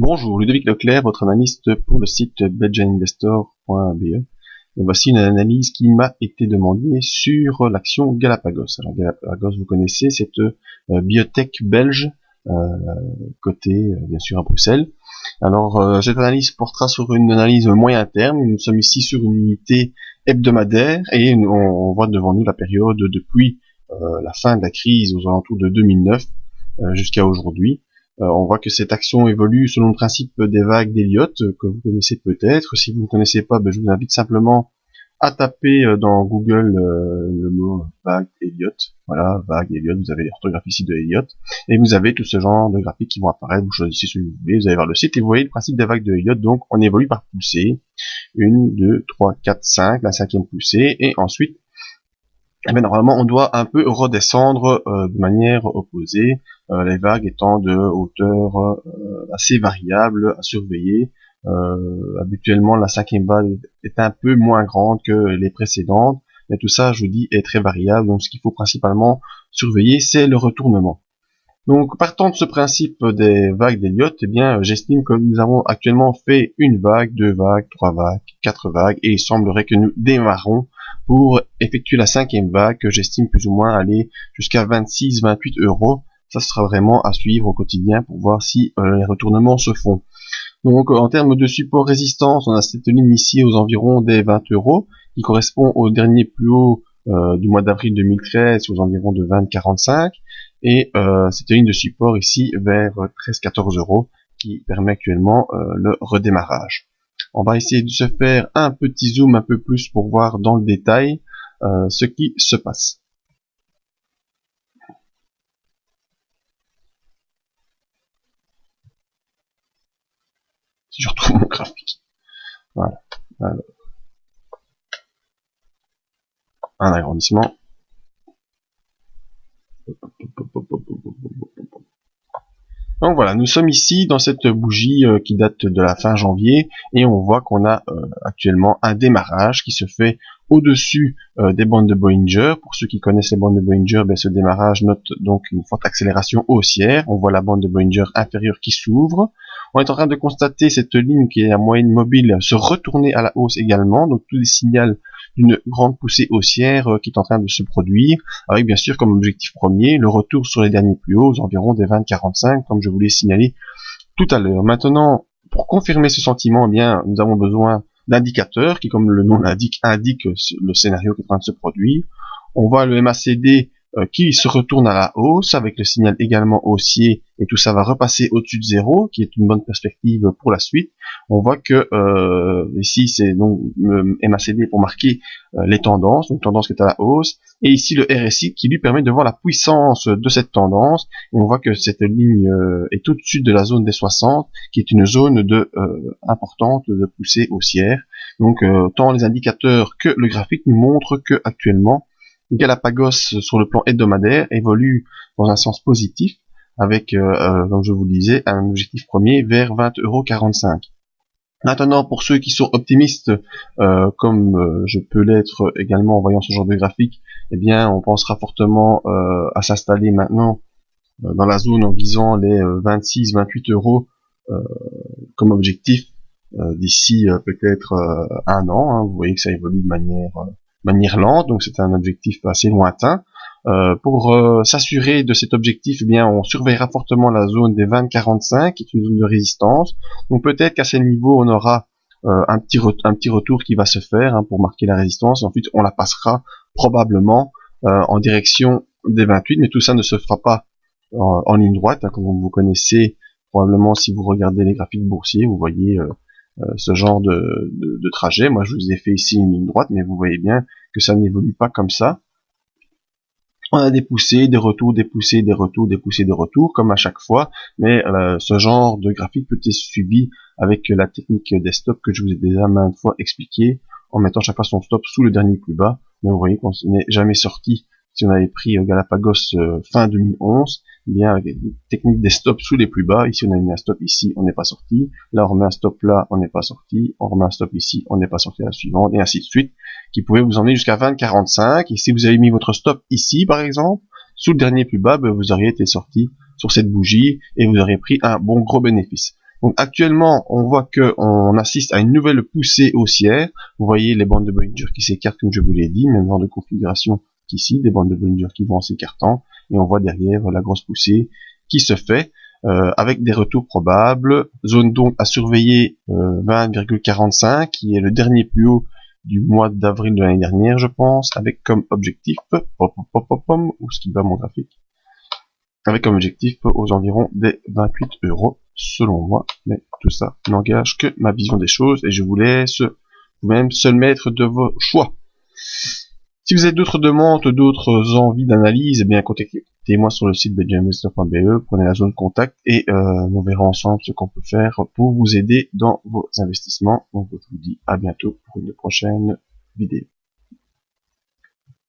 Bonjour, Ludovic Leclerc, votre analyste pour le site belgianinvestor.be. Et voici une analyse qui m'a été demandée sur l'action Galapagos. Alors Galapagos, vous connaissez, cette biotech belge cotée bien sûr à Bruxelles. Alors cette analyse portera sur une analyse moyen terme. Nous sommes ici sur une unité hebdomadaire et on voit devant nous la période depuis la fin de la crise aux alentours de 2009 jusqu'à aujourd'hui. On voit que cette action évolue selon le principe des vagues d'Elliott, que vous connaissez peut-être. Si vous ne connaissez pas, je vous invite simplement à taper dans Google le mot vague Elliott. Voilà, vague Elliott, vous avez l'orthographe ici de Elliott. Et vous avez tout ce genre de graphiques qui vont apparaître, vous choisissez celui que vous voulez, vous allez voir le site et vous voyez le principe des vagues de Elliott. Donc on évolue par poussée. 1, 2, 3, 4, 5, la cinquième poussée. Et ensuite, normalement, on doit un peu redescendre de manière opposée, les vagues étant de hauteur assez variable à surveiller. Habituellement, la cinquième vague est un peu moins grande que les précédentes, mais tout ça, je vous dis, est très variable. Donc, ce qu'il faut principalement surveiller, c'est le retournement. Donc, partant de ce principe des vagues d'Elliott, eh bien, j'estime que nous avons actuellement fait une vague, 2 vagues, 3 vagues, 4 vagues, et il semblerait que nous démarrons pour effectuer la cinquième vague, que j'estime plus ou moins aller jusqu'à 26-28 €. Ça sera vraiment à suivre au quotidien pour voir si les retournements se font. Donc, en termes de support résistance, on a cette ligne ici aux environs des 20 €, qui correspond au dernier plus haut du mois d'avril 2013, aux environs de 20,45, et cette ligne de support ici vers 13-14 €, qui permet actuellement le redémarrage. On va essayer de se faire un petit zoom un peu plus pour voir dans le détail ce qui se passe. Si je retrouve mon graphique. Voilà. Alors, un agrandissement. Donc voilà, nous sommes ici dans cette bougie qui date de la fin janvier et on voit qu'on a actuellement un démarrage qui se fait au-dessus des bandes de Bollinger. Pour ceux qui connaissent les bandes de Bollinger, ce démarrage note donc une forte accélération haussière. On voit la bande de Bollinger inférieure qui s'ouvre. On est en train de constater cette ligne qui est la moyenne mobile se retourner à la hausse également, donc tout les signale d'une grande poussée haussière qui est en train de se produire, avec bien sûr comme objectif premier le retour sur les derniers plus hauts aux environs des 20,45, comme je vous l'ai signalé tout à l'heure. Maintenant, pour confirmer ce sentiment, nous avons besoin d'indicateurs qui, comme le nom l'indique, indiquent le scénario qui est en train de se produire. On voit le MACD qui se retourne à la hausse avec le signal également haussier, et tout ça va repasser au-dessus de 0, qui est une bonne perspective pour la suite. On voit que ici c'est donc le MACD pour marquer les tendances, donc tendance qui est à la hausse, et ici le RSI qui lui permet de voir la puissance de cette tendance. Et on voit que cette ligne est au-dessus de la zone des 60, qui est une zone de importante de poussée haussière. Donc tant les indicateurs que le graphique nous montrent que actuellement Galapagos sur le plan hebdomadaire évolue dans un sens positif avec, comme je vous le disais, un objectif premier vers 20,45 €. Maintenant, pour ceux qui sont optimistes, comme je peux l'être également en voyant ce genre de graphique, on pensera fortement à s'installer maintenant dans la zone en visant les 26-28 € comme objectif d'ici peut-être un an. Hein. Vous voyez que ça évolue de manière lente, donc c'est un objectif assez lointain. Pour s'assurer de cet objectif, on surveillera fortement la zone des 20,45, qui est une zone de résistance. Donc peut-être qu'à ce niveau, on aura un petit retour qui va se faire pour marquer la résistance, et ensuite on la passera probablement en direction des 28, mais tout ça ne se fera pas en ligne droite, comme vous connaissez probablement si vous regardez les graphiques boursiers, vous voyez ce genre de trajet. Moi je vous ai fait ici une ligne droite, mais vous voyez bien que ça n'évolue pas comme ça. On a des poussées, des retours, des poussées, des retours, des poussées, des retours, comme à chaque fois, mais ce genre de graphique peut être suivi avec la technique des stops que je vous ai déjà maintes fois expliqué, en mettant chaque fois son stop sous le dernier plus bas. Mais vous voyez qu'on n'est jamais sorti. Si on avait pris Galapagos fin 2011, avec des techniques des stops sous les plus bas, ici on a mis un stop ici, on n'est pas sorti, là on remet un stop là, on n'est pas sorti, on remet un stop ici, on n'est pas sorti à la suivante, et ainsi de suite, qui pouvait vous emmener jusqu'à 20,45, et si vous avez mis votre stop ici par exemple, sous le dernier plus bas, vous auriez été sorti sur cette bougie, et vous auriez pris un bon gros bénéfice. Donc actuellement, on voit que on assiste à une nouvelle poussée haussière. Vous voyez les bandes de Bollinger qui s'écartent comme je vous l'ai dit, même genre de configuration qu'ici, des bandes de Bollinger qui vont en s'écartant, et on voit derrière la grosse poussée qui se fait avec des retours probables. Zone donc à surveiller 20,45 qui est le dernier plus haut du mois d'avril de l'année dernière, je pense, avec comme objectif, où ce qui va mon graphique, avec comme objectif aux environs des 28 €, selon moi, mais tout ça n'engage que ma vision des choses, et je vous laisse vous-même seul maître de vos choix. Si vous avez d'autres demandes, d'autres envies d'analyse, eh bien contactez-moi sur le site benjaminvestor.be, prenez la zone contact et nous verrons ensemble ce qu'on peut faire pour vous aider dans vos investissements. Donc je vous dis à bientôt pour une prochaine vidéo.